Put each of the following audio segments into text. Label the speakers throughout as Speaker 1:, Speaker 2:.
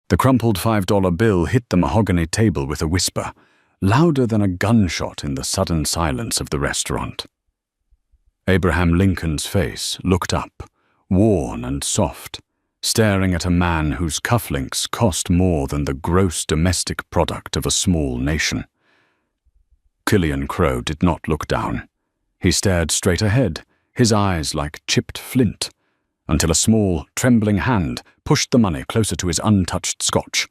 Speaker 1: The crumpled $5 bill hit the mahogany table with a whisper, louder than a gunshot in the sudden silence of the restaurant. Abraham Lincoln's face looked up, worn and soft, staring at a man whose cufflinks cost more than the gross domestic product of a small nation. Killian Crowe did not look down. He stared straight ahead, his eyes like chipped flint, until a small, trembling hand pushed the money closer to his untouched scotch.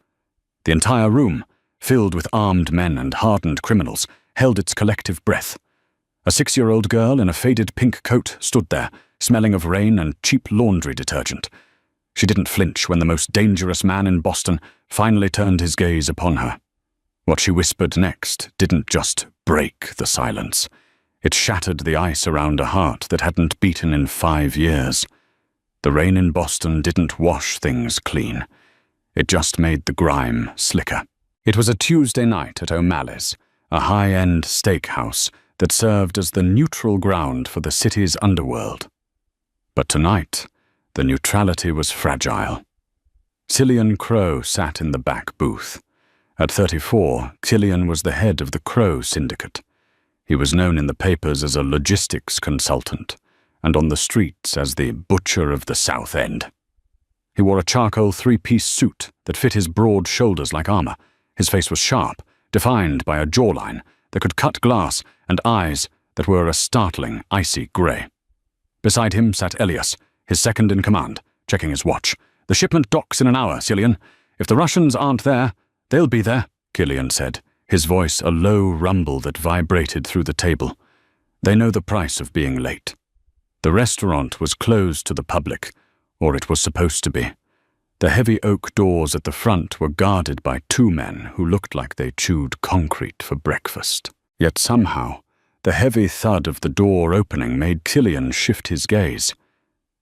Speaker 1: The entire room, filled with armed men and hardened criminals, held its collective breath. A 6-year-old girl in a faded pink coat stood there, smelling of rain and cheap laundry detergent. She didn't flinch when the most dangerous man in Boston finally turned his gaze upon her. What she whispered next didn't just break the silence. It shattered the ice around a heart that hadn't beaten in 5 years. The rain in Boston didn't wash things clean. It just made the grime slicker. It was a Tuesday night at O'Malley's, a high-end steakhouse that served as the neutral ground for the city's underworld. But tonight, the neutrality was fragile. Killian Crowe sat in the back booth. At 34, Killian was the head of the Crowe Syndicate. He was known in the papers as a logistics consultant, and on the streets as the Butcher of the South End. He wore a charcoal 3-piece suit that fit his broad shoulders like armor. His face was sharp, defined by a jawline that could cut glass and eyes that were a startling, icy grey. Beside him sat Elias, his second-in-command, checking his watch. "The shipment docks in an hour, Killian. If the Russians aren't there, they'll be there," Killian said, his voice a low rumble that vibrated through the table. "They know the price of being late." The restaurant was closed to the public, or it was supposed to be. The heavy oak doors at the front were guarded by 2 men who looked like they chewed concrete for breakfast. Yet somehow, the heavy thud of the door opening made Killian shift his gaze.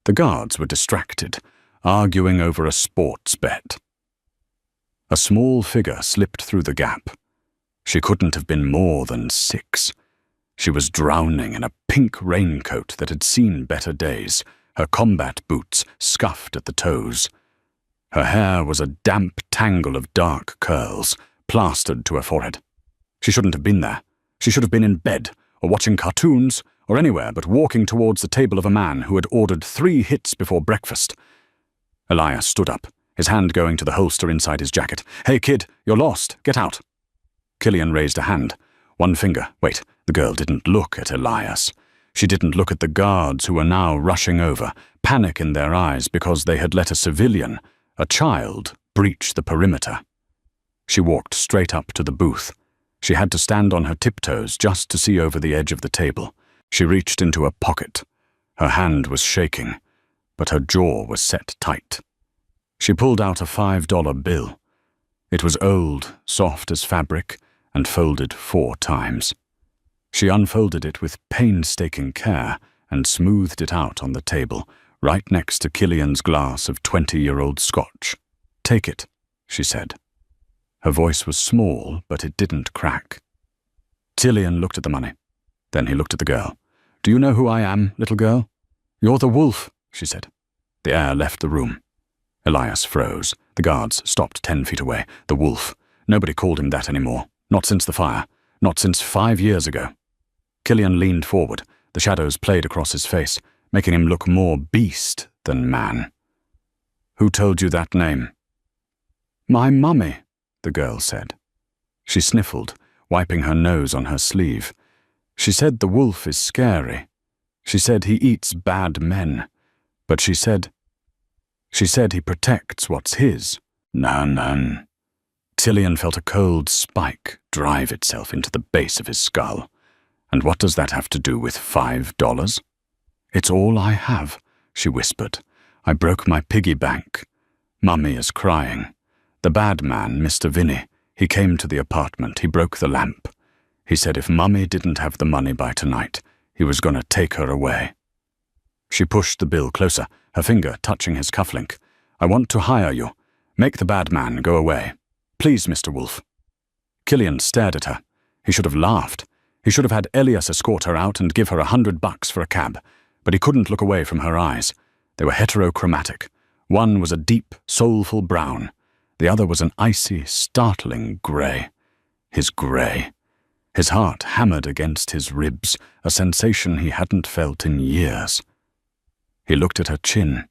Speaker 1: The guards were distracted, arguing over a sports bet. A small figure slipped through the gap. She couldn't have been more than 6. She was drowning in a pink raincoat that had seen better days, her combat boots scuffed at the toes. Her hair was a damp tangle of dark curls, plastered to her forehead. She shouldn't have been there. She should have been in bed, or watching cartoons, or anywhere but walking towards the table of a man who had ordered 3 hits before breakfast. Elias stood up, his hand going to the holster inside his jacket. "Hey, kid, you're lost. Get out." Killian raised a hand. One finger. Wait, the girl didn't look at Elias. She didn't look at the guards who were now rushing over, panic in their eyes because they had let a civilian, a child, breach the perimeter. She walked straight up to the booth. She had to stand on her tiptoes just to see over the edge of the table. She reached into a pocket. Her hand was shaking, but her jaw was set tight. She pulled out a $5 bill. It was old, soft as fabric, and folded 4 times. She unfolded it with painstaking care and smoothed it out on the table, right next to Killian's glass of 20-year-old scotch. "Take it," she said. Her voice was small, but it didn't crack. Killian looked at the money. Then he looked at the girl. "Do you know who I am, little girl?" "You're the wolf," she said. The air left the room. Elias froze. The guards stopped 10 feet away. The wolf. Nobody called him that anymore. Not since the fire. Not since 5 years ago. Killian leaned forward. The shadows played across his face, making him look more beast than man. "Who told you that name?" "My mummy," the girl said. She sniffled, wiping her nose on her sleeve. "She said the wolf is scary. She said he eats bad men. But she said he protects what's his." None. Killian felt a cold spike drive itself into the base of his skull. "And what does that have to do with $5? "It's all I have," she whispered. "I broke my piggy bank. Mummy is crying. The bad man, Mr. Vinny, he came to the apartment. He broke the lamp. He said if Mummy didn't have the money by tonight, he was going to take her away." She pushed the bill closer, her finger touching his cufflink. "I want to hire you. Make the bad man go away. Please, Mr. Wolf." Killian stared at her. He should have laughed. He should have had Elias escort her out and give her $100 for a cab, but he couldn't look away from her eyes. They were heterochromatic. One was a deep, soulful brown. The other was an icy, startling grey. His grey. His heart hammered against his ribs, a sensation he hadn't felt in years. He looked at her chin.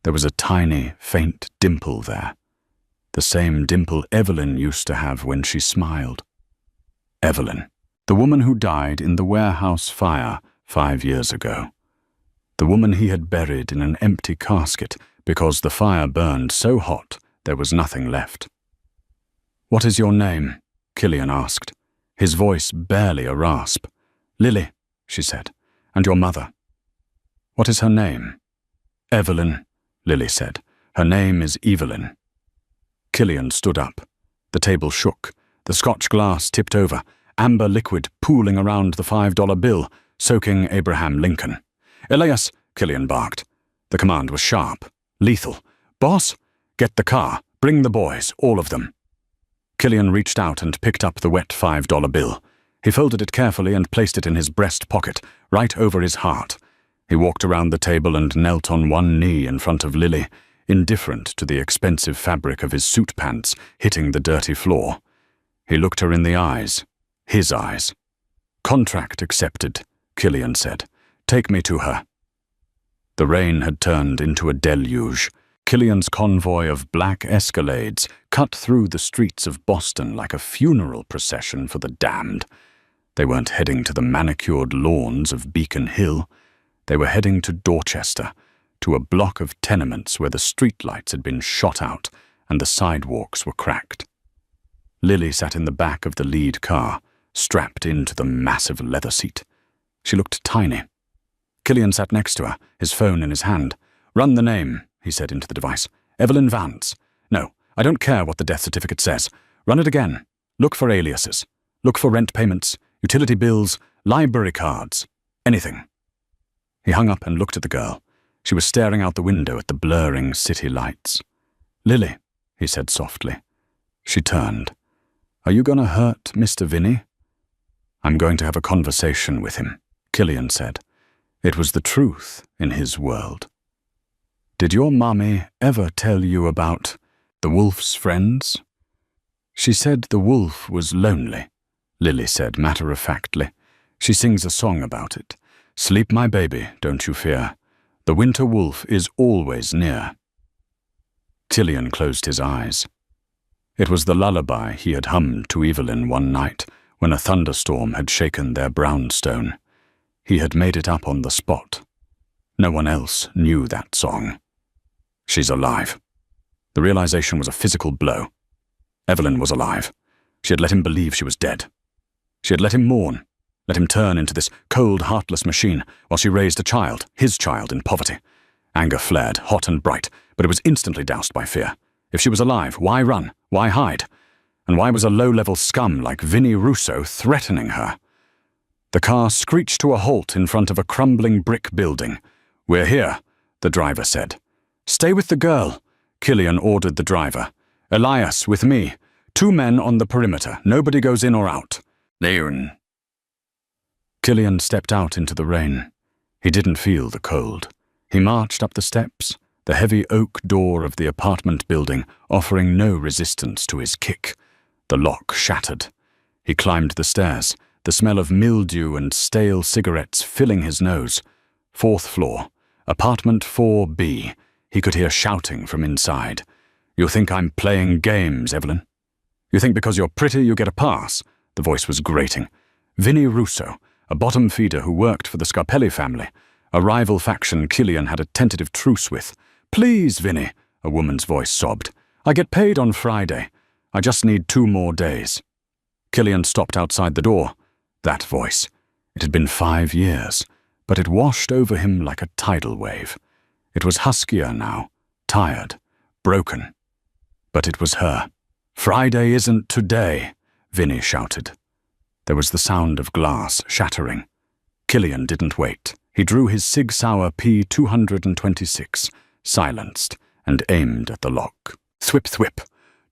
Speaker 1: There was a tiny, faint dimple there. The same dimple Evelyn used to have when she smiled. Evelyn, the woman who died in the warehouse fire 5 years ago. The woman he had buried in an empty casket because the fire burned so hot there was nothing left. "What is your name?" Killian asked, his voice barely a rasp. "Lily," she said, "and your mother?" "What is her name?" "Evelyn," Lily said. "Her name is Evelyn." Killian stood up. The table shook. The Scotch glass tipped over, amber liquid pooling around the $5 bill, soaking Abraham Lincoln. "Elias," Killian barked. The command was sharp, lethal. "Boss, get the car. Bring the boys, all of them." Killian reached out and picked up the wet $5 bill. He folded it carefully and placed it in his breast pocket, right over his heart. He walked around the table and knelt on one knee in front of Lily, indifferent to the expensive fabric of his suit pants hitting the dirty floor. He looked her in the eyes. His eyes. "Contract accepted," Killian said. "Take me to her." The rain had turned into a deluge. Killian's convoy of black Escalades cut through the streets of Boston like a funeral procession for the damned. They weren't heading to the manicured lawns of Beacon Hill. They were heading to Dorchester, to a block of tenements where the streetlights had been shot out and the sidewalks were cracked. Lily sat in the back of the lead car, strapped into the massive leather seat. She looked tiny. Killian sat next to her, his phone in his hand. "Run the name," he said into the device. "Evelyn Vance. No, I don't care what the death certificate says. Run it again. Look for aliases. Look for rent payments, utility bills, library cards. Anything." He hung up and looked at the girl. She was staring out the window at the blurring city lights. "Lily," he said softly. She turned. "Are you going to hurt Mr. Vinny?" "I'm going to have a conversation with him," Killian said. It was the truth in his world. "Did your mommy ever tell you about the wolf's friends?" "She said the wolf was lonely," Lily said matter-of-factly. "She sings a song about it. Sleep, my baby, don't you fear. The winter wolf is always near." Killian closed his eyes. It was the lullaby he had hummed to Evelyn one night when a thunderstorm had shaken their brownstone. He had made it up on the spot. No one else knew that song. She's alive. The realization was a physical blow. Evelyn was alive. She had let him believe she was dead. She had let him mourn, let him turn into this cold, heartless machine while she raised a child, his child, in poverty. Anger flared, hot and bright, but it was instantly doused by fear. If she was alive, why run? Why hide? And why was a low-level scum like Vinnie Russo threatening her? The car screeched to a halt in front of a crumbling brick building. "We're here," the driver said. "Stay with the girl," Killian ordered the driver. "Elias, with me. 2 men on the perimeter. Nobody goes in or out." "Leon." Killian stepped out into the rain. He didn't feel the cold. He marched up the steps, the heavy oak door of the apartment building offering no resistance to his kick. The lock shattered. He climbed the stairs, the smell of mildew and stale cigarettes filling his nose. 4th floor, apartment 4B. He could hear shouting from inside. "You think I'm playing games, Evelyn? You think because you're pretty you get a pass?" The voice was grating. Vinnie Russo, a bottom feeder who worked for the Scarpelli family, a rival faction Killian had a tentative truce with. "Please, Vinnie," a woman's voice sobbed. "I get paid on Friday. I just need 2 more days." Killian stopped outside the door. That voice. It had been 5 years, but it washed over him like a tidal wave. It was huskier now, tired, broken. But it was her. "Friday isn't today," Vinnie shouted. There was the sound of glass shattering. Killian didn't wait. He drew his Sig Sauer P226, silenced, and aimed at the lock. Thwip thwip.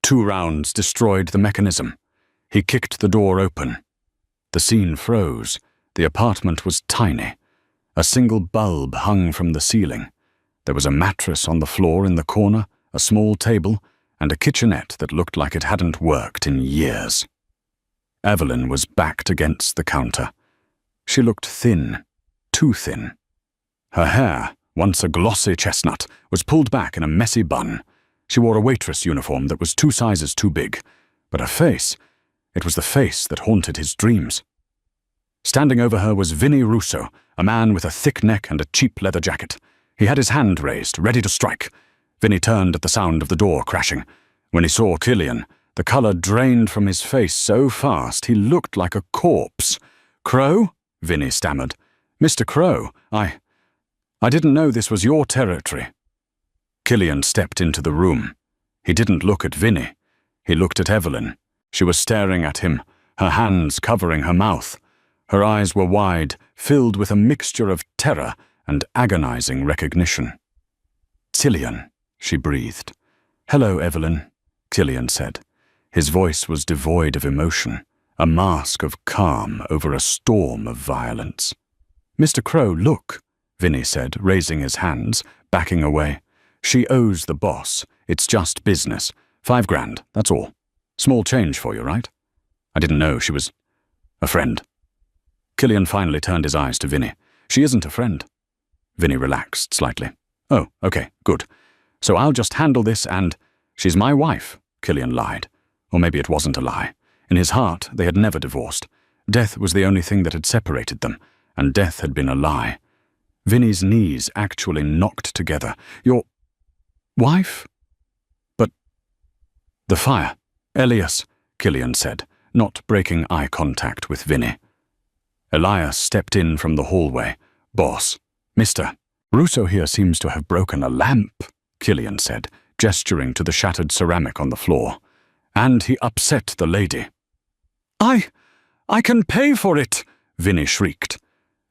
Speaker 1: 2 rounds destroyed the mechanism. He kicked the door open. The scene froze. The apartment was tiny. A single bulb hung from the ceiling. There was a mattress on the floor in the corner, a small table, and a kitchenette that looked like it hadn't worked in years. Evelyn was backed against the counter. She looked thin, too thin. Her hair, once a glossy chestnut, was pulled back in a messy bun. She wore a waitress uniform that was 2 sizes too big, but her face, it was the face that haunted his dreams. Standing over her was Vinnie Russo, a man with a thick neck and a cheap leather jacket. He had his hand raised, ready to strike. Vinnie turned at the sound of the door crashing. When he saw Killian, the colour drained from his face so fast he looked like a corpse. "Crow?" Vinnie stammered. "Mr. Crow, I didn't know this was your territory." Killian stepped into the room. He didn't look at Vinnie. He looked at Evelyn. She was staring at him, her hands covering her mouth. Her eyes were wide, filled with a mixture of terror and agonizing recognition. "Killian," she breathed. "Hello, Evelyn," Killian said. His voice was devoid of emotion, a mask of calm over a storm of violence. "Mr. Crow, look," Vinnie said, raising his hands, backing away. "She owes the boss. It's just business. 5 grand, that's all. Small change for you, right? I didn't know she was a friend." Killian finally turned his eyes to Vinnie. "She isn't a friend." Vinnie relaxed slightly. "Oh, okay, good. So I'll just handle this and—" "She's my wife," Killian lied. Or maybe it wasn't a lie. In his heart, they had never divorced. Death was the only thing that had separated them, and death had been a lie. Vinnie's knees actually knocked together. "Your wife? But—" "The fire. Elias," Killian said, not breaking eye contact with Vinnie. Elias stepped in from the hallway. "Boss, Mr. Russo here seems to have broken a lamp," Killian said, gesturing to the shattered ceramic on the floor. "And he upset the lady." I can pay for it," Vinnie shrieked.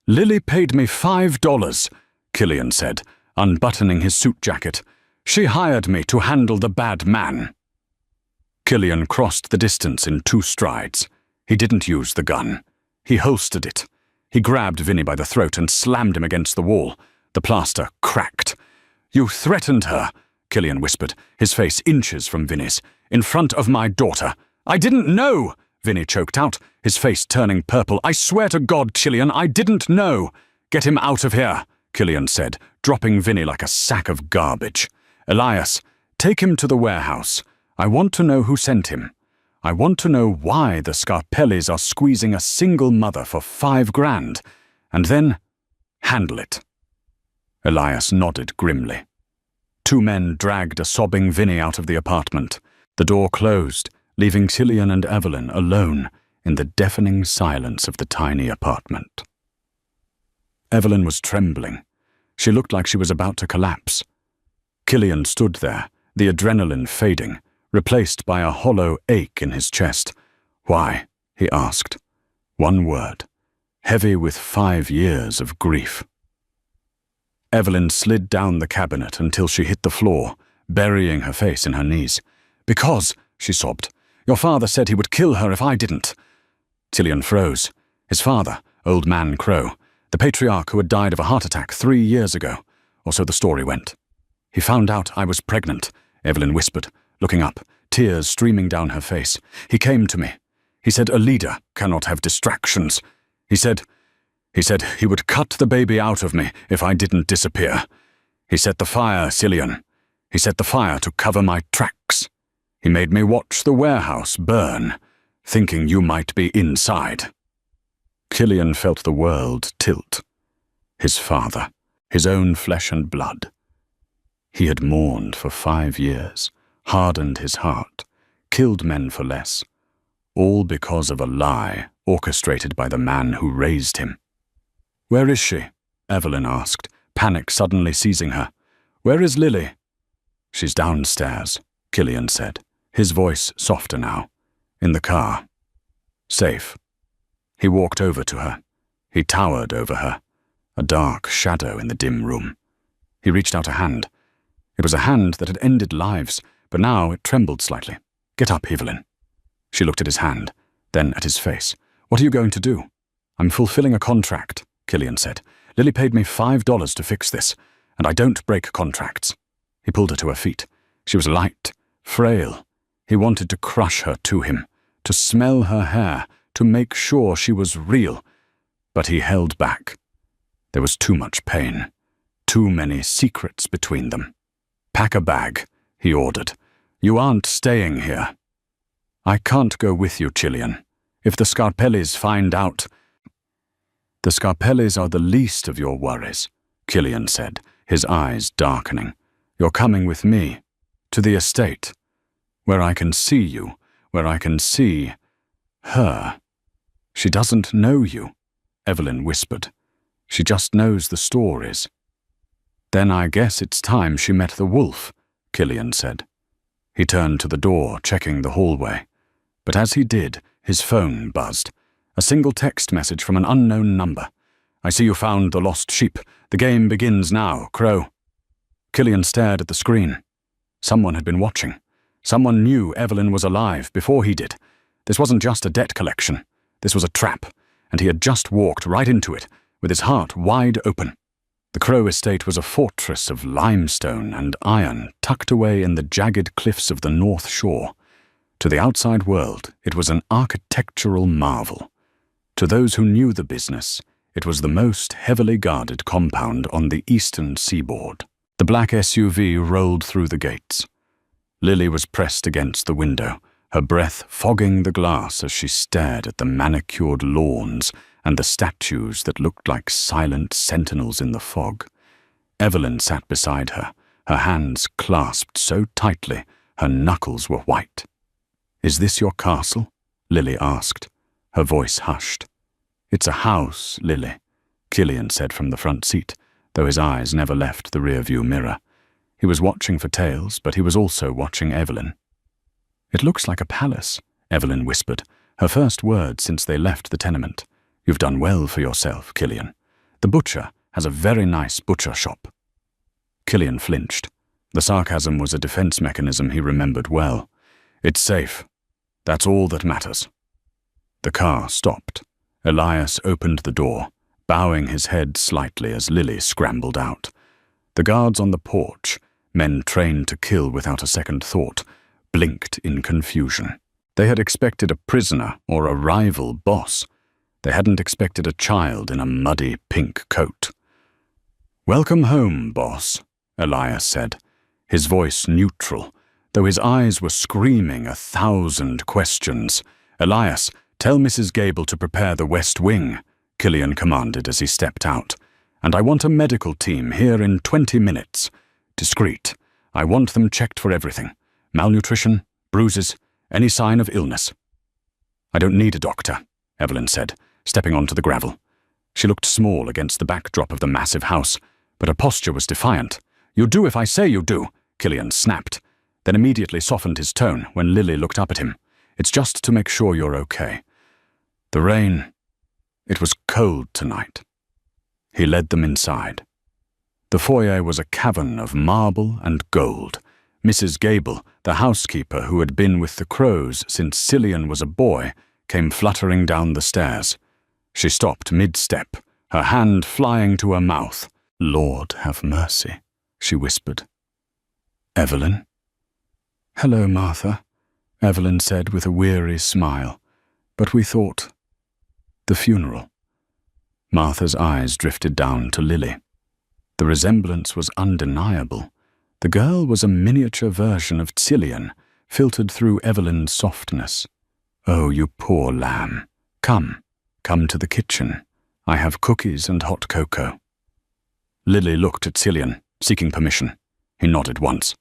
Speaker 1: "Lily paid me $5, Killian said, unbuttoning his suit jacket. "She hired me to handle the bad man." Killian crossed the distance in 2 strides. He didn't use the gun. He holstered it. He grabbed Vinnie by the throat and slammed him against the wall. The plaster cracked. "You threatened her," Killian whispered, his face inches from Vinnie's. "In front of my daughter." "I didn't know," Vinnie choked out, his face turning purple. "I swear to God, Killian, I didn't know." "Get him out of here," Killian said, dropping Vinnie like a sack of garbage. "Elias, take him to the warehouse. I want to know who sent him. I want to know why the Scarpellis are squeezing a single mother for 5 grand. And then, handle it." Elias nodded grimly. 2 men dragged a sobbing Vinnie out of the apartment. The door closed, leaving Killian and Evelyn alone in the deafening silence of the tiny apartment. Evelyn was trembling. She looked like she was about to collapse. Killian stood there, the adrenaline fading, replaced by a hollow ache in his chest. "Why?" he asked. One word, heavy with 5 years of grief. Evelyn slid down the cabinet until she hit the floor, burying her face in her knees. "Because," she sobbed, "your father said he would kill her if I didn't." Killian froze. His father, Old Man Crow, the patriarch who had died of a heart attack 3 years ago, or so the story went. "He found out I was pregnant," Evelyn whispered, looking up, tears streaming down her face. "He came to me. He said a leader cannot have distractions. He said he would cut the baby out of me if I didn't disappear. He set the fire, Killian. He set the fire to cover my tracks. He made me watch the warehouse burn, thinking you might be inside." Killian felt the world tilt. His father, his own flesh and blood. He had mourned for 5 years, hardened his heart, killed men for less, all because of a lie orchestrated by the man who raised him. "Where is she?" Evelyn asked, panic suddenly seizing her. "Where is Lily?" "She's downstairs," Killian said, his voice softer now. "In the car. Safe." He walked over to her. He towered over her, a dark shadow in the dim room. He reached out a hand. It was a hand that had ended lives, but now it trembled slightly. "Get up, Evelyn." She looked at his hand, then at his face. "What are you going to do?" "I'm fulfilling a contract," Killian said. "Lily paid me $5 to fix this, and I don't break contracts." He pulled her to her feet. She was light, frail. He wanted to crush her to him, to smell her hair, to make sure she was real. But he held back. There was too much pain, too many secrets between them. "Pack a bag," he ordered. "You aren't staying here." "I can't go with you, Cillian. If the Scarpellis find out—" "The Scarpellis are the least of your worries," Cillian said, his eyes darkening. "You're coming with me, to the estate, where I can see you, where I can see her." "She doesn't know you," Evelyn whispered. "She just knows the stories." "Then I guess it's time she met the wolf," Cillian said. He turned to the door, checking the hallway. But as he did, his phone buzzed. A single text message from an unknown number. "I see you found the lost sheep. The game begins now, Crow." Cillian stared at the screen. Someone had been watching. Someone knew Evelyn was alive before he did. This wasn't just a debt collection. This was a trap, and he had just walked right into it, with his heart wide open. The Crow estate was a fortress of limestone and iron tucked away in the jagged cliffs of the North Shore. To the outside world, it was an architectural marvel. To those who knew the business, it was the most heavily guarded compound on the eastern seaboard. The black SUV rolled through the gates. Lily was pressed against the window, her breath fogging the glass as she stared at the manicured lawns and the statues that looked like silent sentinels in the fog. Evelyn sat beside her, her hands clasped so tightly her knuckles were white. "Is this your castle?" Lily asked, her voice hushed. "It's a house, Lily," Cillian said from the front seat, though his eyes never left the rearview mirror. He was watching for tails, but he was also watching Evelyn. "It looks like a palace," Evelyn whispered, her first word since they left the tenement. "You've done well for yourself, Cillian. The butcher has a very nice butcher shop." Cillian flinched. The sarcasm was a defense mechanism he remembered well. "It's safe. That's all that matters." The car stopped. Elias opened the door, bowing his head slightly as Lily scrambled out. The guards on the porch, men trained to kill without a second thought, blinked in confusion. They had expected a prisoner or a rival boss. They hadn't expected a child in a muddy pink coat. "Welcome home, boss," Elias said, his voice neutral, though his eyes were screaming 1,000 questions. "Elias, tell Mrs. Gable to prepare the West Wing," Cillian commanded as he stepped out. "And I want a medical team here in 20 minutes. Discreet. I want them checked for everything. Malnutrition, bruises, any sign of illness." "I don't need a doctor," Evelyn said, stepping onto the gravel. She looked small against the backdrop of the massive house, but her posture was defiant. "You do if I say you do," Cillian snapped, then immediately softened his tone when Lily looked up at him. "It's just to make sure you're okay. The rain, it was cold tonight." He led them inside. The foyer was a cavern of marble and gold. Mrs. Gable, the housekeeper who had been with the Crows since Cillian was a boy, came fluttering down the stairs. She stopped mid-step, her hand flying to her mouth. "Lord have mercy," she whispered. "Evelyn?" "Hello, Martha," Evelyn said with a weary smile. "But we thought—" "The funeral." Martha's eyes drifted down to Lily. The resemblance was undeniable. The girl was a miniature version of Cillian, filtered through Evelyn's softness. "Oh, you poor lamb. Come to the kitchen. I have cookies and hot cocoa." Lily looked at Cillian, seeking permission. He nodded once.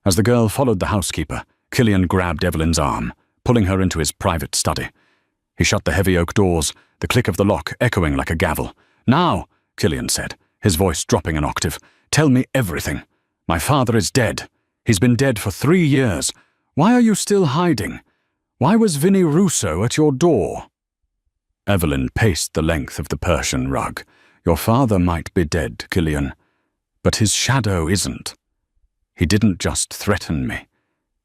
Speaker 1: As the girl followed the housekeeper, Cillian grabbed Evelyn's arm, pulling her into his private study. He shut the heavy oak doors, the click of the lock echoing like a gavel. "Now," Cillian said, his voice dropping an octave, "tell me everything. My father is dead. He's been dead for 3 years. Why are you still hiding? Why was Vinnie Russo at your door?" Evelyn paced the length of the Persian rug. "Your father might be dead, Cillian, but his shadow isn't. He didn't just threaten me.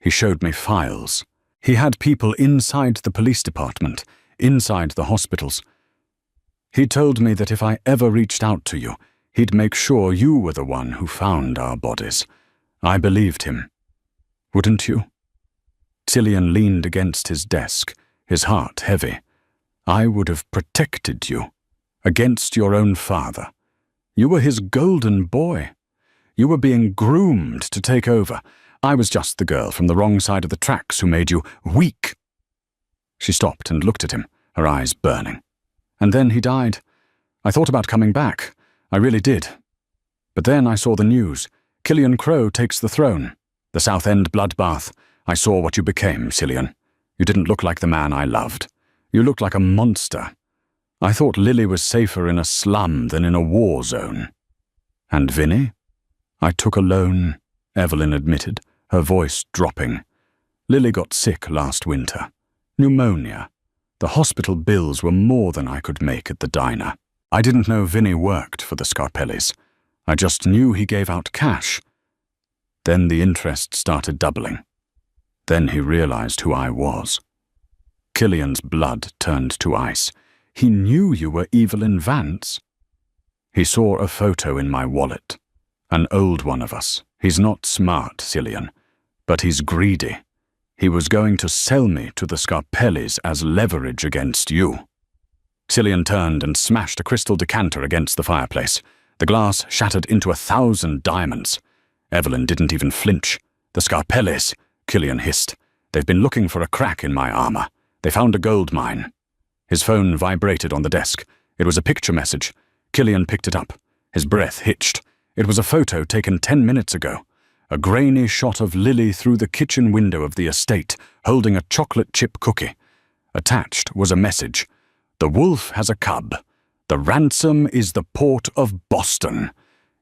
Speaker 1: He showed me files. He had people inside the police department, inside the hospitals. He told me that if I ever reached out to you, he'd make sure you were the one who found our bodies. I believed him. wouldn't you?" Cillian leaned against his desk, his heart heavy. "I would have protected you, against your own father. You were his golden boy. You were being groomed to take over. I was just the girl from the wrong side of the tracks who made you weak." She stopped and looked at him, her eyes burning. "And then he died. I thought about coming back. I really did. But then I saw the news. Killian Crowe takes the throne. The South End bloodbath. I saw what you became, Cillian. You didn't look like the man I loved. You looked like a monster. I thought Lily was safer in a slum than in a war zone." "And Vinny?" "I took a loan," Evelyn admitted, her voice dropping. "Lily got sick last winter. Pneumonia. The hospital bills were more than I could make at the diner. I didn't know Vinny worked for the Scarpellis. I just knew he gave out cash. Then the interest started doubling. Then he realized who I was." Killian's blood turned to ice. "He knew you were Evelyn Vance?" "He saw a photo in my wallet. An old one of us. He's not smart, Cillian, but he's greedy. He was going to sell me to the Scarpellis as leverage against you." Cillian turned and smashed a crystal decanter against the fireplace. The glass shattered into 1,000 diamonds. Evelyn didn't even flinch. "The Scarpellis," Cillian hissed. "They've been looking for a crack in my armor. They found a gold mine." His phone vibrated on the desk. It was a picture message. Cillian picked it up. His breath hitched. It was a photo taken 10 minutes ago. A grainy shot of Lily through the kitchen window of the estate, holding a chocolate chip cookie. Attached was a message. "The wolf has a cub. The ransom is the port of Boston.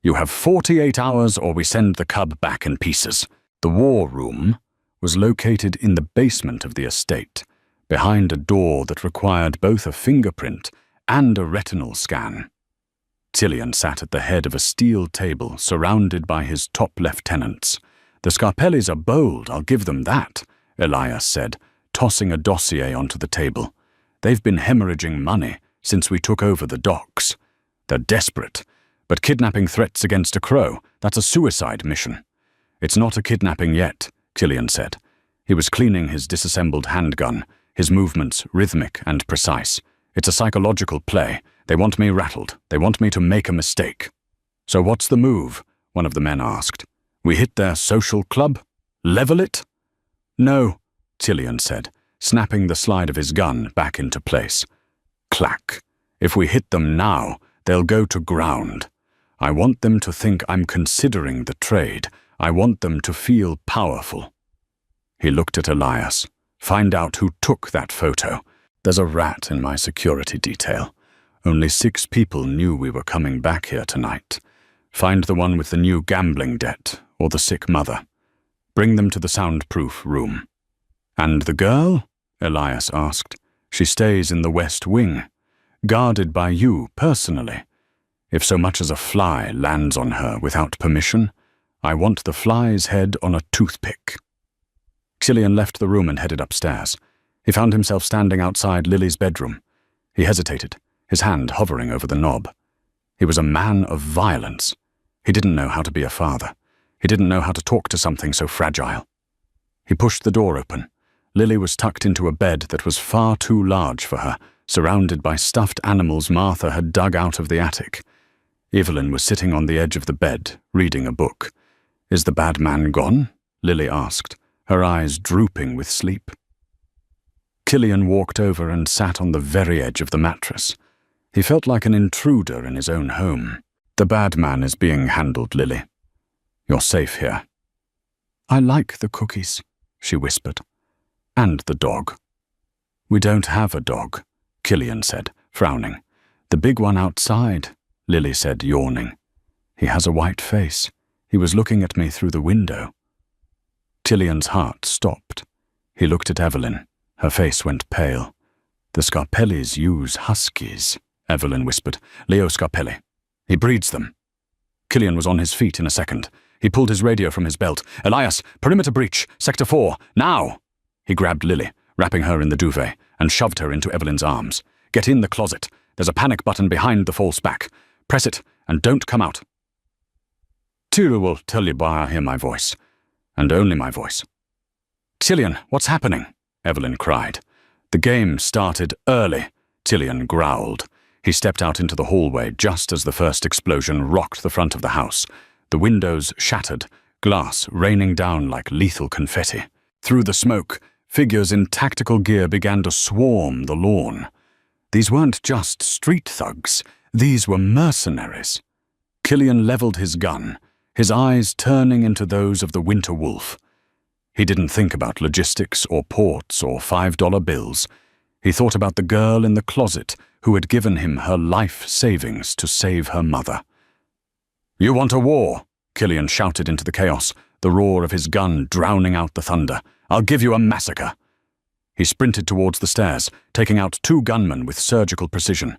Speaker 1: You have 48 hours or we send the cub back in pieces." The war room was located in the basement of the estate, behind a door that required both a fingerprint and a retinal scan. Cillian sat at the head of a steel table surrounded by his top lieutenants. "The Scarpellis are bold, I'll give them that," Elias said, tossing a dossier onto the table. "They've been hemorrhaging money since we took over the docks. They're desperate, but kidnapping threats against a Crow, that's a suicide mission." "It's not a kidnapping yet," Cillian said. He was cleaning his disassembled handgun, his movements rhythmic and precise. "It's a psychological play. They want me rattled. They want me to make a mistake." "So what's the move?" one of the men asked. "We hit their social club? Level it?" "No," Cillian said, snapping the slide of his gun back into place. Clack. "If we hit them now, they'll go to ground. I want them to think I'm considering the trade. I want them to feel powerful." He looked at Elias. "Find out who took that photo. There's a rat in my security detail. Only 6 people knew we were coming back here tonight. Find the one with the new gambling debt, or the sick mother. Bring them to the soundproof room." "And the girl?" Elias asked. "She stays in the West Wing, guarded by you personally. If so much as a fly lands on her without permission, I want the fly's head on a toothpick." Cillian left the room and headed upstairs. He found himself standing outside Lily's bedroom. He hesitated, his hand hovering over the knob. He was a man of violence. He didn't know how to be a father. He didn't know how to talk to something so fragile. He pushed the door open. Lily was tucked into a bed that was far too large for her, surrounded by stuffed animals Martha had dug out of the attic. Evelyn was sitting on the edge of the bed, reading a book. "Is the bad man gone?" Lily asked, her eyes drooping with sleep. Cillian walked over and sat on the very edge of the mattress. He felt like an intruder in his own home. "The bad man is being handled, Lily. You're safe here." "I like the cookies," she whispered. "And the dog." "We don't have a dog," Cillian said, frowning. "The big one outside," Lily said, yawning. "He has a white face. He was looking at me through the window." Cillian's heart stopped. He looked at Evelyn. Her face went pale. "The Scarpellis use huskies," Evelyn whispered. "Leo Scarpelli. He breeds them." Cillian was on his feet in a second. He pulled his radio from his belt. "Elias, perimeter breach, Sector 4, now!" He grabbed Lily, wrapping her in the duvet, and shoved her into Evelyn's arms. "Get in the closet. There's a panic button behind the false back. Press it, and don't come out." "Tira will tell you why I hear my voice, and only my voice," Cillian, what's happening? Evelyn cried. The game started early, Cillian growled. He stepped out into the hallway just as the first explosion rocked the front of the house. The windows shattered, glass raining down like lethal confetti. Through the smoke, figures in tactical gear began to swarm the lawn. These weren't just street thugs, these were mercenaries. Cillian leveled his gun, his eyes turning into those of the Winter Wolf. He didn't think about logistics or ports or $5 bills. He thought about the girl in the closet who had given him her life savings to save her mother. "You want a war?" Cillian shouted into the chaos, the roar of his gun drowning out the thunder. "I'll give you a massacre." He sprinted towards the stairs, taking out 2 gunmen with surgical precision.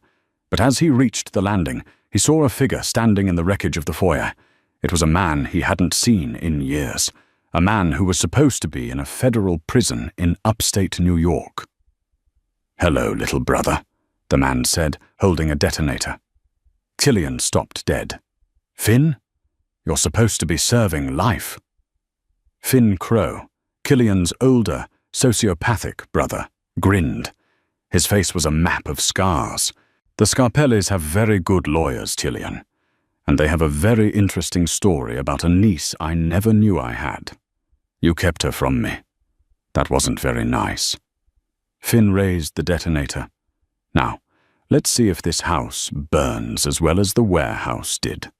Speaker 1: But as he reached the landing, he saw a figure standing in the wreckage of the foyer. It was a man he hadn't seen in years, a man who was supposed to be in a federal prison in upstate New York. "Hello, little brother," the man said, holding a detonator. Cillian stopped dead. "Finn? You're supposed to be serving life." Finn Crow, Cillian's older, sociopathic brother, grinned. His face was a map of scars. "The Scarpellis have very good lawyers, Cillian, and they have a very interesting story about a niece I never knew I had. You kept her from me. That wasn't very nice." Finn raised the detonator. "Now, let's see if this house burns as well as the warehouse did."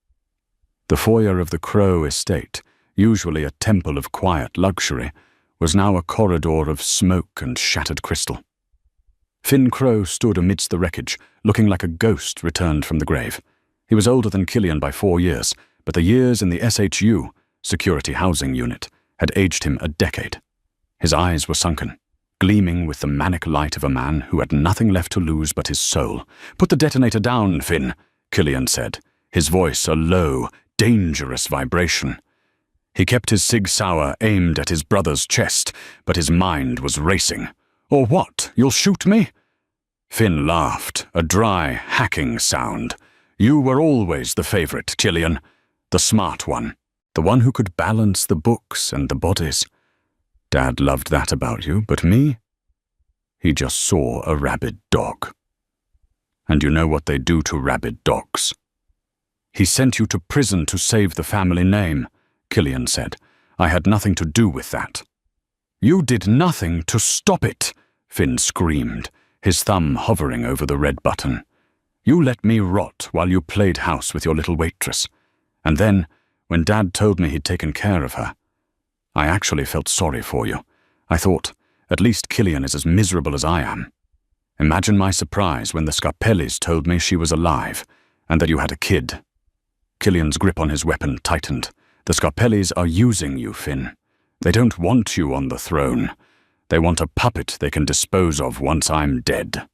Speaker 1: The foyer of the Crow estate, usually a temple of quiet luxury, was now a corridor of smoke and shattered crystal. Finn Crow stood amidst the wreckage, looking like a ghost returned from the grave. He was older than Cillian by 4 years, but the years in the SHU, Security Housing Unit, had aged him a decade. His eyes were sunken, gleaming with the manic light of a man who had nothing left to lose but his soul. "Put the detonator down, Finn," Cillian said, his voice a low, dangerous vibration. He kept his Sig Sauer aimed at his brother's chest, but his mind was racing. "Or what? You'll shoot me?" Finn laughed, a dry, hacking sound. "You were always the favorite, Cillian. The smart one. The one who could balance the books and the bodies. Dad loved that about you, but me? He just saw a rabid dog. And you know what they do to rabid dogs." "He sent you to prison to save the family name," Cillian said. "I had nothing to do with that." "You did nothing to stop it," Finn screamed, his thumb hovering over the red button. "You let me rot while you played house with your little waitress. And then, when Dad told me he'd taken care of her, I actually felt sorry for you. I thought, at least Cillian is as miserable as I am. Imagine my surprise when the Scarpellis told me she was alive, and that you had a kid." Cillian's grip on his weapon tightened. "The Scarpellis are using you, Finn. They don't want you on the throne. They want a puppet they can dispose of once I'm dead."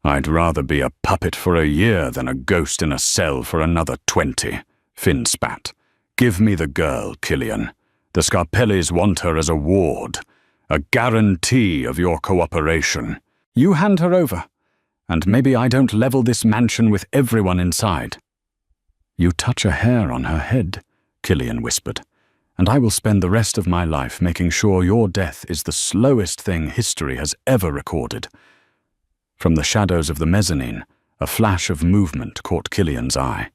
Speaker 1: "I'd rather be a puppet for a year than a ghost in a cell for another 20, Finn spat. "Give me the girl, Cillian. The Scarpellis want her as a ward, a guarantee of your cooperation." "You hand her over, and maybe I don't level this mansion with everyone inside." "You touch a hair on her head," Cillian whispered, "and I will spend the rest of my life making sure your death is the slowest thing history has ever recorded." From the shadows of the mezzanine, a flash of movement caught Cillian's eye.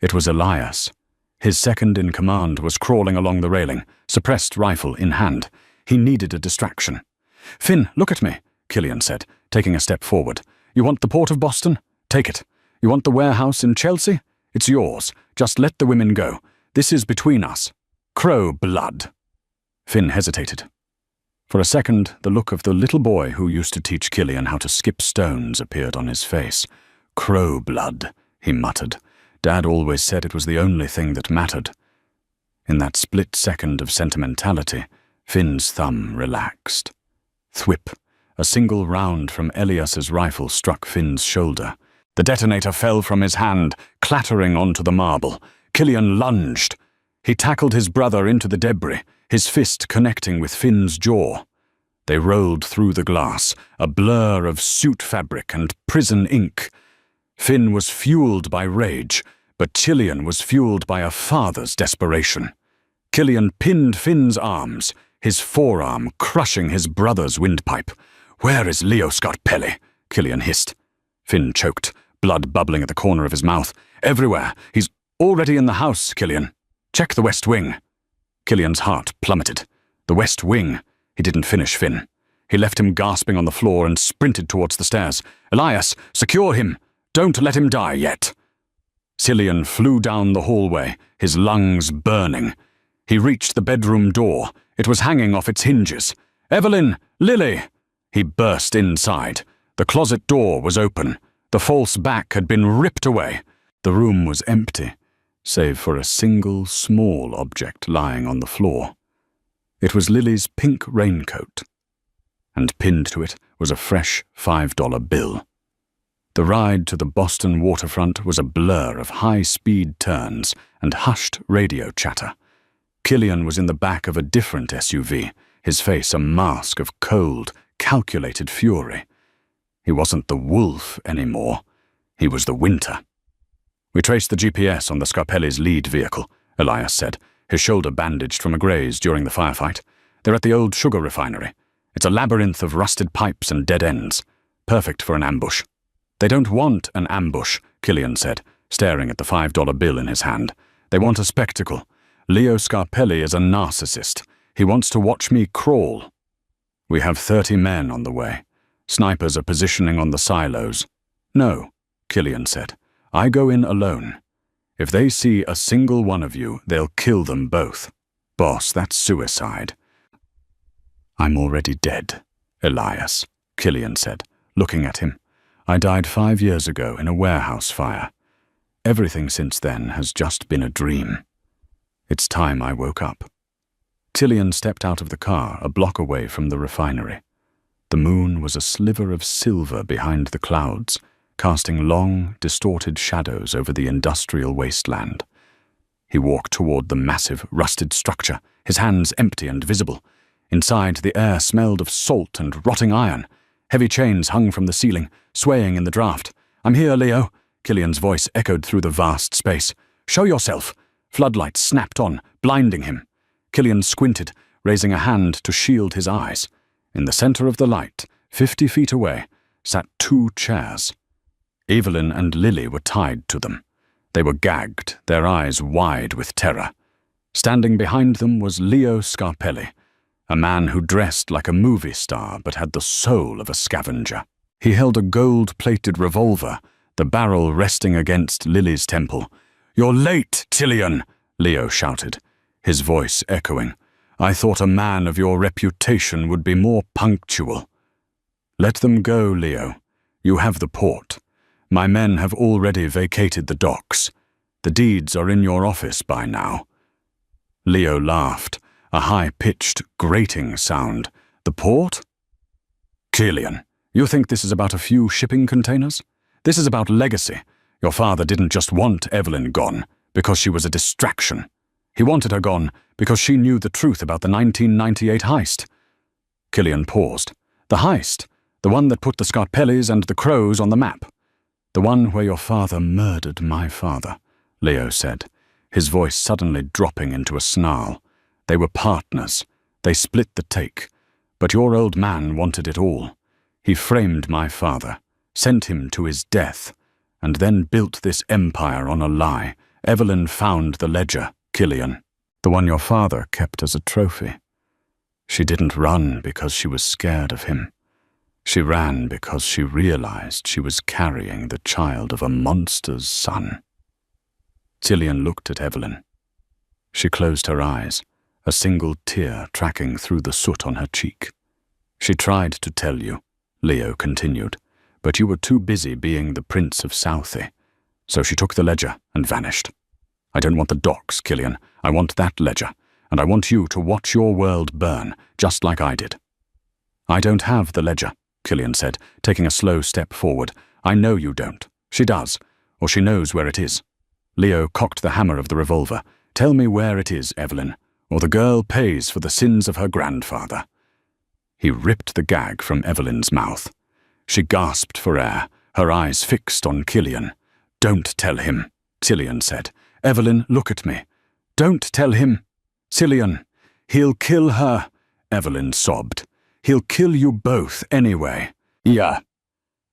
Speaker 1: It was Elias. His second-in-command was crawling along the railing, suppressed rifle in hand. He needed a distraction. "Finn, look at me," Cillian said, taking a step forward. "You want the Port of Boston? Take it. You want the warehouse in Chelsea? It's yours. Just let the women go. This is between us. Crow blood." Finn hesitated. For a second, the look of the little boy who used to teach Cillian how to skip stones appeared on his face. "Crow blood," he muttered. Dad always said it was the only thing that mattered. In that split second of sentimentality, Finn's thumb relaxed. Thwip! A single round from Elias's rifle struck Finn's shoulder. The detonator fell from his hand, clattering onto the marble. Cillian lunged. He tackled his brother into the debris, his fist connecting with Finn's jaw. They rolled through the glass, a blur of suit fabric and prison ink. Finn was fueled by rage, but Cillian was fueled by a father's desperation. Cillian pinned Finn's arms, his forearm crushing his brother's windpipe. "Where is Leo Scarpelli?" Killian hissed. Finn choked, blood bubbling at the corner of his mouth. "Everywhere. He's already in the house, Killian. Check the West Wing." Killian's heart plummeted. The West Wing. He didn't finish Finn. He left him gasping on the floor and sprinted towards the stairs. "Elias, secure him! Don't let him die yet!" Cillian flew down the hallway, his lungs burning. He reached the bedroom door. It was hanging off its hinges. "Evelyn! Lily!" He burst inside. The closet door was open. The false back had been ripped away. The room was empty, save for a single small object lying on the floor. It was Lily's pink raincoat, and pinned to it was a fresh $5 bill. The ride to the Boston waterfront was a blur of high-speed turns and hushed radio chatter. Killian was in the back of a different SUV, his face a mask of cold, calculated fury. He wasn't the wolf anymore. He was the winter. "We traced the GPS on the Scarpelli's lead vehicle," Elias said, his shoulder bandaged from a graze during the firefight. "They're at the old sugar refinery. It's a labyrinth of rusted pipes and dead ends. Perfect for an ambush." "They don't want an ambush," Killian said, staring at the $5 bill in his hand. "They want a spectacle. Leo Scarpelli is a narcissist. He wants to watch me crawl." "We have 30 men on the way. Snipers are positioning on the silos." "No," Killian said. "I go in alone. If they see a single one of you, they'll kill them both. Boss, that's suicide." "I'm already dead, Elias," Killian said, looking at him. "I died 5 years ago in a warehouse fire. Everything since then has just been a dream. It's time I woke up." Killian stepped out of the car a block away from the refinery. The moon was a sliver of silver behind the clouds, casting long, distorted shadows over the industrial wasteland. He walked toward the massive, rusted structure, his hands empty and visible. Inside, the air smelled of salt and rotting iron. Heavy chains hung from the ceiling, swaying in the draft. "I'm here, Leo," Killian's voice echoed through the vast space. "Show yourself." Floodlights snapped on, blinding him. Killian squinted, raising a hand to shield his eyes. In the center of the light, 50 feet away, sat 2 chairs. Evelyn and Lily were tied to them. They were gagged, their eyes wide with terror. Standing behind them was Leo Scarpelli, a man who dressed like a movie star but had the soul of a scavenger. He held a gold-plated revolver, the barrel resting against Lily's temple. "You're late, Cillian," Leo shouted, his voice echoing. "I thought a man of your reputation would be more punctual." "Let them go, Leo. You have the port. My men have already vacated the docks. The deeds are in your office by now." Leo laughed, a high-pitched, grating sound. "The port?" "Killian, you think this is about a few shipping containers? This is about legacy. Your father didn't just want Evelyn gone because she was a distraction. He wanted her gone because she knew the truth about the 1998 heist." Killian paused. "The heist? The one that put the Scarpellis and the Crows on the map?" "The one where your father murdered my father," Leo said, his voice suddenly dropping into a snarl. "They were partners. They split the take. But your old man wanted it all. He framed my father, sent him to his death, and then built this empire on a lie. Evelyn found the ledger, Killian, the one your father kept as a trophy. She didn't run because she was scared of him. She ran because she realized she was carrying the child of a monster's son." Cillian looked at Evelyn. She closed her eyes, a single tear tracking through the soot on her cheek. "She tried to tell you," Leo continued, "but you were too busy being the Prince of Southie. So she took the ledger and vanished. I don't want the docks, Killian. I want that ledger, and I want you to watch your world burn, just like I did." "I don't have the ledger," Killian said, taking a slow step forward. "I know you don't. She does, or she knows where it is." Leo cocked the hammer of the revolver. "Tell me where it is, Evelyn, or the girl pays for the sins of her grandfather." He ripped the gag from Evelyn's mouth. She gasped for air, her eyes fixed on Killian. "Don't tell him," Cillian said. "Evelyn, look at me. Don't tell him. Cillian, he'll kill her. Evelyn sobbed. "He'll kill you both anyway." "Yeah,"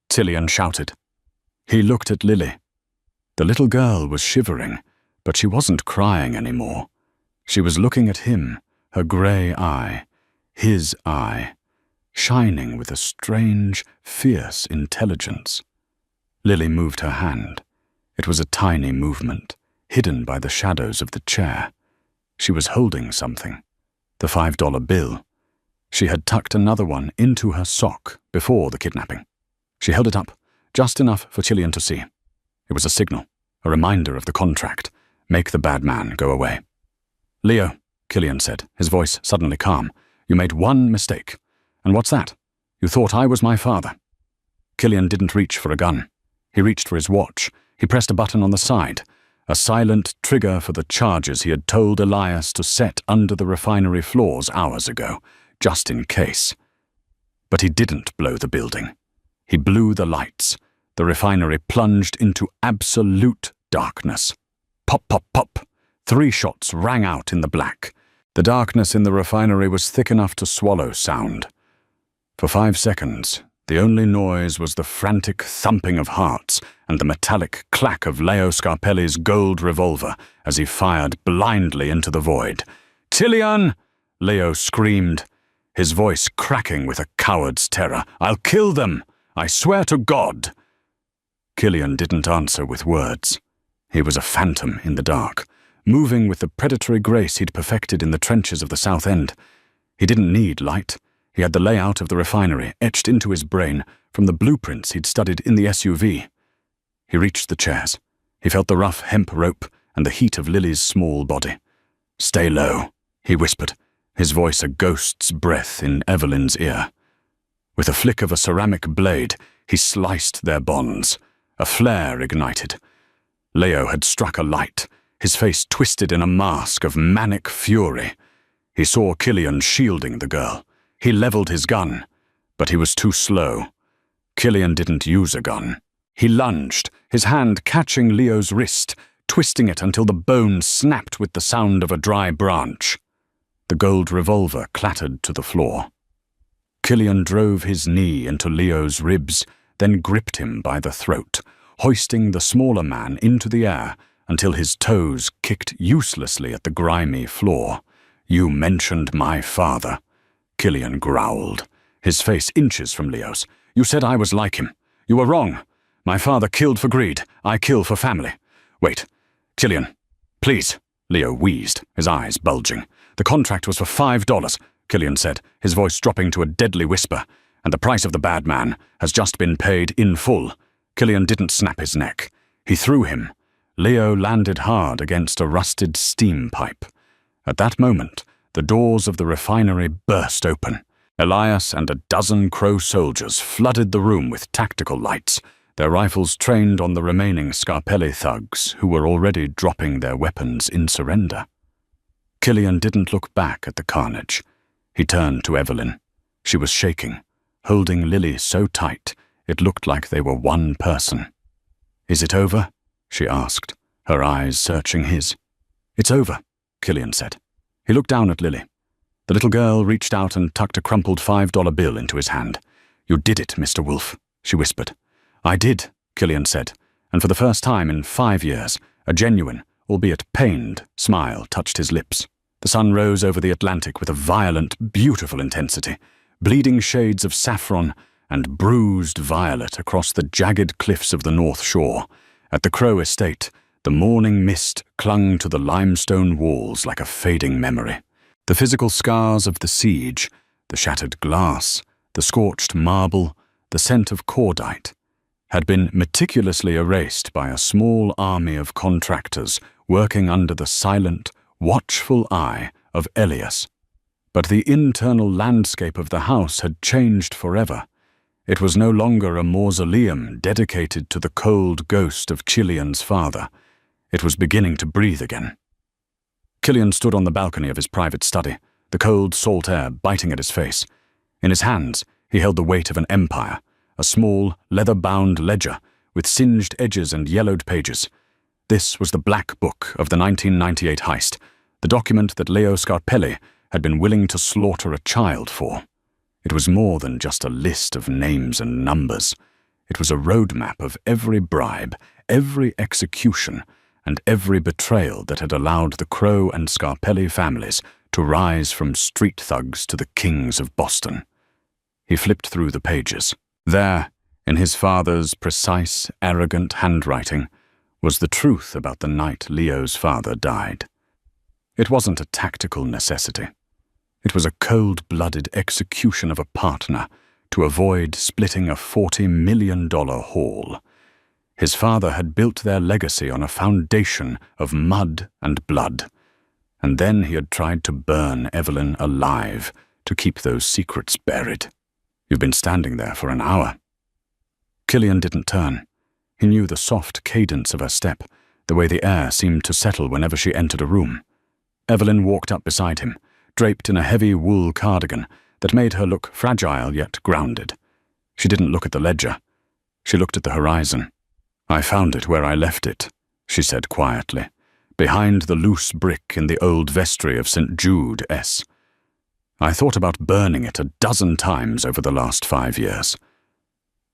Speaker 1: Cillian shouted. He looked at Lily. The little girl was shivering, but she wasn't crying anymore. She was looking at him, her grey eye, his eye, shining with a strange, fierce intelligence. Lily moved her hand. It was a tiny movement, hidden by the shadows of the chair. She was holding something. The $5 bill. She had tucked another one into her sock before the kidnapping. She held it up, just enough for Cillian to see. It was a signal, a reminder of the contract. Make the bad man go away. "Leo," Cillian said, his voice suddenly calm, "you made one mistake. And what's that? You thought I was my father." Cillian didn't reach for a gun. He reached for his watch. He pressed a button on the side, a silent trigger for the charges he had told Elias to set under the refinery floors hours ago, just in case. But he didn't blow the building. He blew the lights. The refinery plunged into absolute darkness. Pop, pop, pop. 3 shots rang out in the black. The darkness in the refinery was thick enough to swallow sound. For 5 seconds, the only noise was the frantic thumping of hearts and the metallic clack of Leo Scarpelli's gold revolver as he fired blindly into the void. "Cillian!" Leo screamed, his voice cracking with a coward's terror. "I'll kill them! I swear to God!" Cillian didn't answer with words. He was a phantom in the dark, moving with the predatory grace he'd perfected in the trenches of the South End. He didn't need light. He had the layout of the refinery etched into his brain from the blueprints he'd studied in the SUV. He reached the chairs. He felt the rough hemp rope and the heat of Lily's small body. "Stay low," he whispered, his voice a ghost's breath in Evelyn's ear. With a flick of a ceramic blade, he sliced their bonds. A flare ignited. Leo had struck a light, his face twisted in a mask of manic fury. He saw Cillian shielding the girl. He leveled his gun, but he was too slow. Cillian didn't use a gun. He lunged, his hand catching Leo's wrist, twisting it until the bone snapped with the sound of a dry branch. The gold revolver clattered to the floor. Cillian drove his knee into Leo's ribs, then gripped him by the throat, hoisting the smaller man into the air until his toes kicked uselessly at the grimy floor. "You mentioned my father," Cillian growled, his face inches from Leo's. "You said I was like him. You were wrong. My father killed for greed. I kill for family." "Wait, Cillian, please," Leo wheezed, his eyes bulging. "The contract was for $5, Cillian said, his voice dropping to a deadly whisper. "And the price of the bad man has just been paid in full." Cillian didn't snap his neck. He threw him. Leo landed hard against a rusted steam pipe. At that moment, the doors of the refinery burst open. Elias and a dozen Crow soldiers flooded the room with tactical lights, their rifles trained on the remaining Scarpelli thugs who were already dropping their weapons in surrender. Cillian didn't look back at the carnage. He turned to Evelyn. She was shaking, holding Lily so tight it looked like they were one person. "Is it over?" she asked, her eyes searching his. "It's over," Cillian said. He looked down at Lily. The little girl reached out and tucked a crumpled $5 bill into his hand. "You did it, Mr. Wolfe," she whispered. "I did," Cillian said, and for the first time in 5 years, a genuine, albeit pained, smile touched his lips. The sun rose over the Atlantic with a violent, beautiful intensity, bleeding shades of saffron and bruised violet across the jagged cliffs of the North Shore. At the Crow estate, the morning mist clung to the limestone walls like a fading memory. The physical scars of the siege, the shattered glass, the scorched marble, the scent of cordite, had been meticulously erased by a small army of contractors working under the silent, watchful eye of Elias. But the internal landscape of the house had changed forever. It was no longer a mausoleum dedicated to the cold ghost of Cillian's father. It was beginning to breathe again. Cillian stood on the balcony of his private study, the cold salt air biting at his face. In his hands, he held the weight of an empire, a small, leather-bound ledger with singed edges and yellowed pages. This was the black book of the 1998 heist, the document that Leo Scarpelli had been willing to slaughter a child for. It was more than just a list of names and numbers. It was a roadmap of every bribe, every execution, and every betrayal that had allowed the Crow and Scarpelli families to rise from street thugs to the kings of Boston. He flipped through the pages. There, in his father's precise, arrogant handwriting, was the truth about the night Leo's father died. It wasn't a tactical necessity. It was a cold-blooded execution of a partner to avoid splitting a $40 million haul. His father had built their legacy on a foundation of mud and blood, and then he had tried to burn Evelyn alive to keep those secrets buried. "You've been standing there for an hour." Killian didn't turn. He knew the soft cadence of her step, the way the air seemed to settle whenever she entered a room. Evelyn walked up beside him, draped in a heavy wool cardigan that made her look fragile yet grounded. She didn't look at the ledger. She looked at the horizon. "I found it where I left it," she said quietly, "behind the loose brick in the old vestry of St. Jude S. I thought about burning it 12 times over the last 5 years.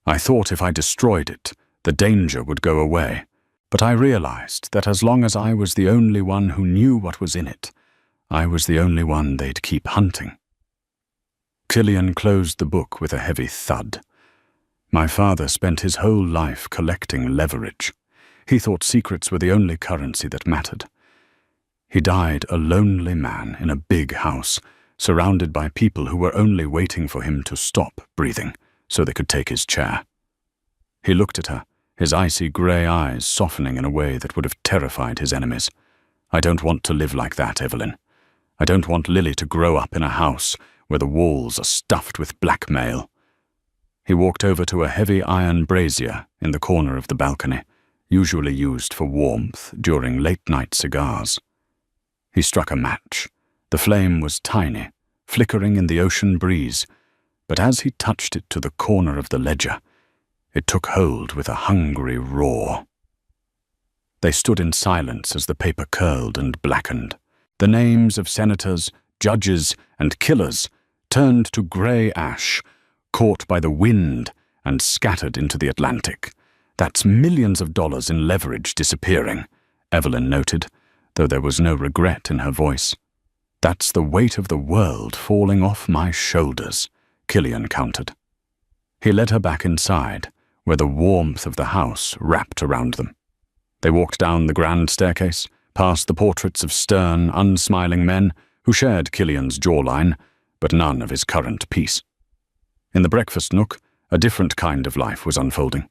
Speaker 1: I thought if I destroyed it, the danger would go away, but I realized that as long as I was the only one who knew what was in it, I was the only one they'd keep hunting." Killian closed the book with a heavy thud. My father spent his whole life collecting leverage. He thought secrets were the only currency that mattered. He died a lonely man in a big house, surrounded by people who were only waiting for him to stop breathing so they could take his chair. He looked at her, his icy grey eyes softening in a way that would have terrified his enemies. "I don't want to live like that, Evelyn. I don't want Lily to grow up in a house where the walls are stuffed with blackmail." He walked over to a heavy iron brazier in the corner of the balcony, usually used for warmth during late-night cigars. He struck a match. The flame was tiny, flickering in the ocean breeze, but as he touched it to the corner of the ledger, it took hold with a hungry roar. They stood in silence as the paper curled and blackened. The names of senators, judges, and killers turned to grey ash, caught by the wind and scattered into the Atlantic. "That's millions of dollars in leverage disappearing," Evelyn noted, though there was no regret in her voice. "That's the weight of the world falling off my shoulders," Killian countered. He led her back inside, where the warmth of the house wrapped around them. They walked down the grand staircase, past the portraits of stern, unsmiling men who shared Killian's jawline, but none of his current peace. In the breakfast nook, a different kind of life was unfolding.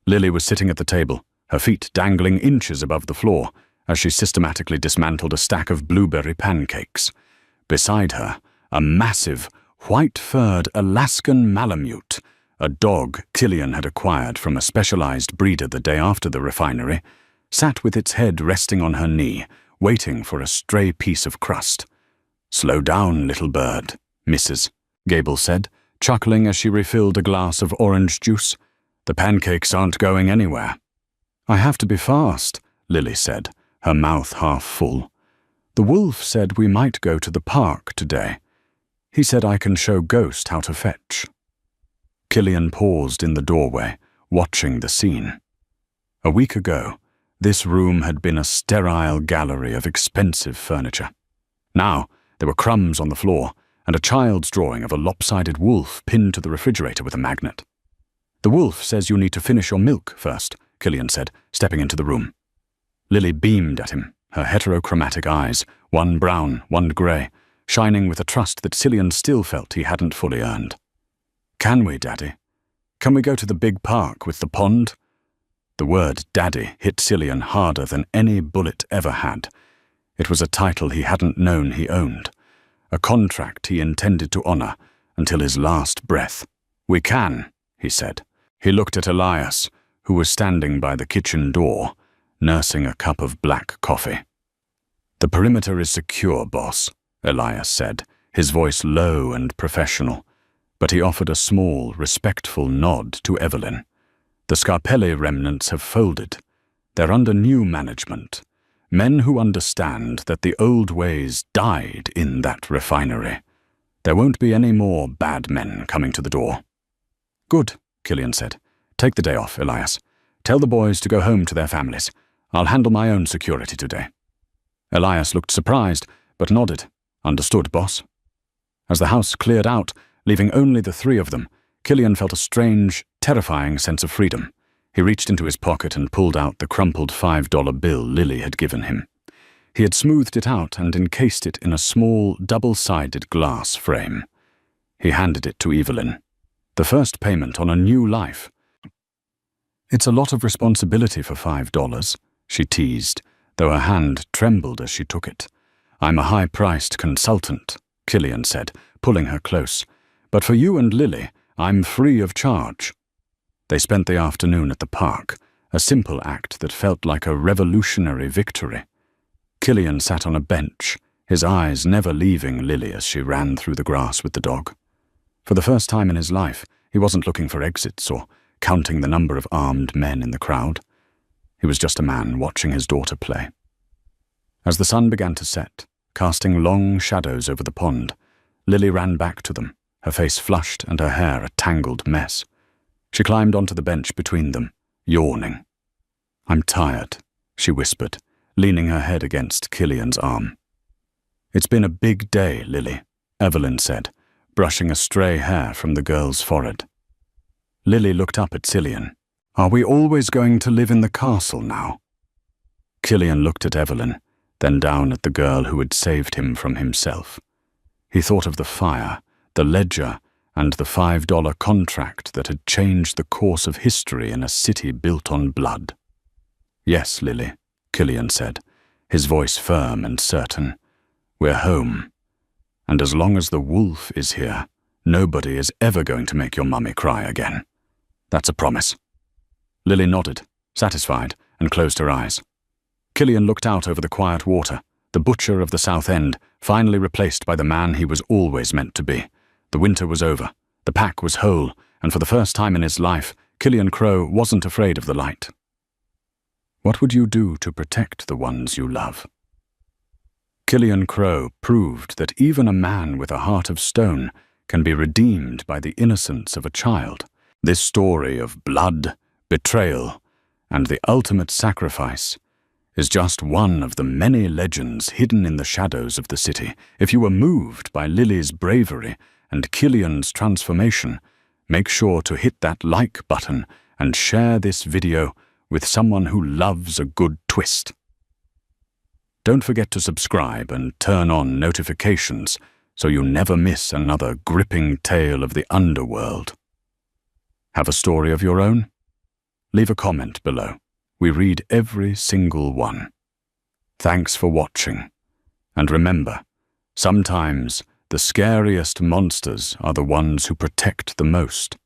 Speaker 1: Lily was sitting at the table, her feet dangling inches above the floor, as she systematically dismantled a stack of blueberry pancakes. Beside her, a massive, white-furred Alaskan Malamute, a dog Killian had acquired from a specialized breeder the day after the refinery, sat with its head resting on her knee, waiting for a stray piece of crust. "Slow down, little bird, Mrs., Gable said, chuckling as she refilled a glass of orange juice. "The pancakes aren't going anywhere." "I have to be fast," Lily said, her mouth half full. "The wolf said we might go to the park today. He said I can show Ghost how to fetch." Killian paused in the doorway, watching the scene. A week ago, this room had been a sterile gallery of expensive furniture. Now, there were crumbs on the floor, and a child's drawing of a lopsided wolf pinned to the refrigerator with a magnet. "The wolf says you need to finish your milk first," Killian said, stepping into the room. Lily beamed at him, her heterochromatic eyes, one brown, one grey, shining with a trust that Cillian still felt he hadn't fully earned. "Can we, Daddy? Can we go to the big park with the pond?" The word Daddy hit Cillian harder than any bullet ever had. It was a title he hadn't known he owned, a contract he intended to honor until his last breath. "We can," he said. He looked at Elias, who was standing by the kitchen door, nursing a cup of black coffee. "The perimeter is secure, boss," Elias said, his voice low and professional, but he offered a small, respectful nod to Evelyn. "The Scarpelli remnants have folded. They're under new management. Men who understand that the old ways died in that refinery. There won't be any more bad men coming to the door. Good, Killian said. Take the day off, Elias. Tell the boys to go home to their families. I'll handle my own security today. Elias looked surprised, but nodded. Understood, boss. As the house cleared out, leaving only the three of them, Killian felt a strange, terrifying sense of freedom. He reached into his pocket and pulled out the crumpled $5 bill Lily had given him. He had smoothed it out and encased it in a small, double-sided glass frame. He handed it to Evelyn. The first payment on a new life. It's a lot of responsibility for $5, she teased, though her hand trembled as she took it. I'm a high-priced consultant, Killian said, pulling her close. But for you and Lily, I'm free of charge. They spent the afternoon at the park, a simple act that felt like a revolutionary victory. Killian sat on a bench, his eyes never leaving Lily as she ran through the grass with the dog. For the first time in his life, he wasn't looking for exits or counting the number of armed men in the crowd. He was just a man watching his daughter play. As the sun began to set, casting long shadows over the pond, Lily ran back to them, her face flushed and her hair a tangled mess. She climbed onto the bench between them, yawning. I'm tired, she whispered, leaning her head against Killian's arm. It's been a big day, Lily, Evelyn said, brushing a stray hair from the girl's forehead. Lily looked up at Cillian. Are we always going to live in the castle now? Killian looked at Evelyn, then down at the girl who had saved him from himself. He thought of the fire, the ledger, and the $5 contract that had changed the course of history in a city built on blood. Yes, Lily, Killian said, his voice firm and certain. We're home. And as long as the wolf is here, nobody is ever going to make your mummy cry again. That's a promise. Lily nodded, satisfied, and closed her eyes. Killian looked out over the quiet water, the butcher of the South End, finally replaced by the man he was always meant to be. The winter was over, the pack was whole, and for the first time in his life, Killian Crowe wasn't afraid of the light. What would you do to protect the ones you love? Killian Crowe proved that even a man with a heart of stone can be redeemed by the innocence of a child. This story of blood, betrayal, and the ultimate sacrifice is just one of the many legends hidden in the shadows of the city. If you were moved by Lily's bravery and Killian's transformation, make sure to hit that like button and share this video with someone who loves a good twist. Don't forget to subscribe and turn on notifications so you never miss another gripping tale of the underworld. Have a story of your own? Leave a comment below. We read every single one. Thanks for watching. And remember, sometimes the scariest monsters are the ones who protect the most.